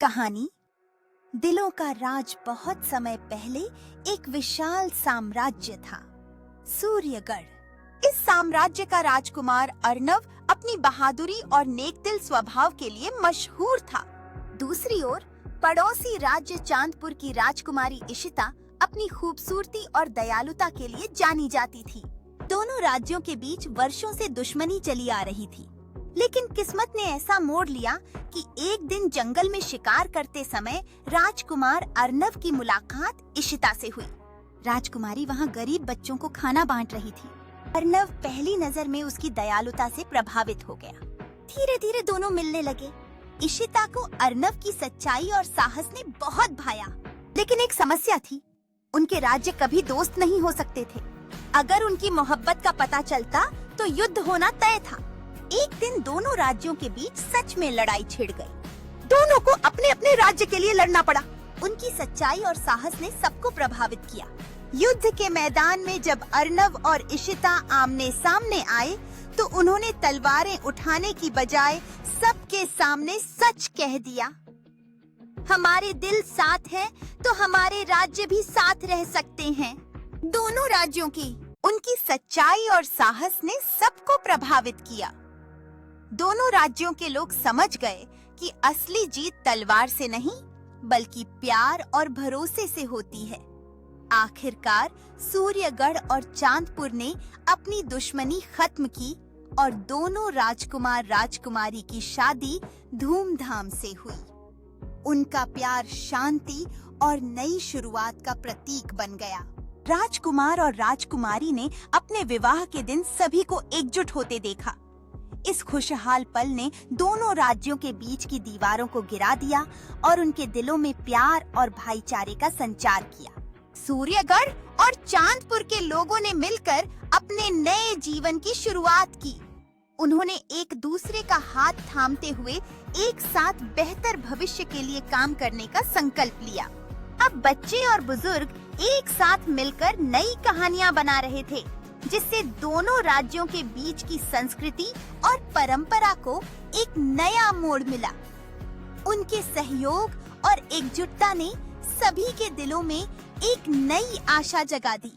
कहानी दिलों का राज। बहुत समय पहले एक विशाल साम्राज्य था, सूर्यगढ़। इस साम्राज्य का राजकुमार अर्नव अपनी बहादुरी और नेकदिल स्वभाव के लिए मशहूर था। दूसरी ओर पड़ोसी राज्य चांदपुर की राजकुमारी इशिता अपनी खूबसूरती और दयालुता के लिए जानी जाती थी। दोनों राज्यों के बीच वर्षों से दुश्मनी चली आ रही थी, लेकिन किस्मत ने ऐसा मोड़ लिया कि एक दिन जंगल में शिकार करते समय राजकुमार अर्नव की मुलाकात इशिता से हुई। राजकुमारी वहाँ गरीब बच्चों को खाना बांट रही थी। अर्नव पहली नजर में उसकी दयालुता से प्रभावित हो गया। धीरे धीरे दोनों मिलने लगे। इशिता को अर्नव की सच्चाई और साहस ने बहुत भाया, लेकिन एक समस्या थी, उनके राज्य कभी दोस्त नहीं हो सकते थे। अगर उनकी मोहब्बत का पता चलता तो युद्ध होना तय था। एक दिन दोनों राज्यों के बीच सच में लड़ाई छिड़ गई। दोनों को अपने अपने राज्य के लिए लड़ना पड़ा। उनकी सच्चाई और साहस ने सबको प्रभावित किया। युद्ध के मैदान में जब अर्नव और इशिता आमने सामने आए तो उन्होंने तलवारें उठाने की बजाय सबके सामने सच कह दिया। हमारे दिल साथ हैं तो हमारे राज्य भी साथ रह सकते हैं। दोनों राज्यों की उनकी सच्चाई और साहस ने सबको प्रभावित किया। दोनों राज्यों के लोग समझ गए कि असली जीत तलवार से नहीं बल्कि प्यार और भरोसे से होती है। आखिरकार सूर्यगढ़ और चांदपुर ने अपनी दुश्मनी खत्म की और दोनों राजकुमार राजकुमारी की शादी धूमधाम से हुई। उनका प्यार शांति और नई शुरुआत का प्रतीक बन गया। राजकुमार और राजकुमारी ने अपने विवाह के दिन सभी को एकजुट होते देखा। इस खुशहाल पल ने दोनों राज्यों के बीच की दीवारों को गिरा दिया और उनके दिलों में प्यार और भाईचारे का संचार किया। सूर्यगढ़ और चांदपुर के लोगों ने मिलकर अपने नए जीवन की शुरुआत की। उन्होंने एक दूसरे का हाथ थामते हुए एक साथ बेहतर भविष्य के लिए काम करने का संकल्प लिया। अब बच्चे और बुजुर्ग एक साथ मिलकर नई कहानियां बना रहे थे, जिससे दोनों राज्यों के बीच की संस्कृति और परंपरा को एक नया मोड़ मिला। उनके सहयोग और एकजुटता ने सभी के दिलों में एक नई आशा जगा दी।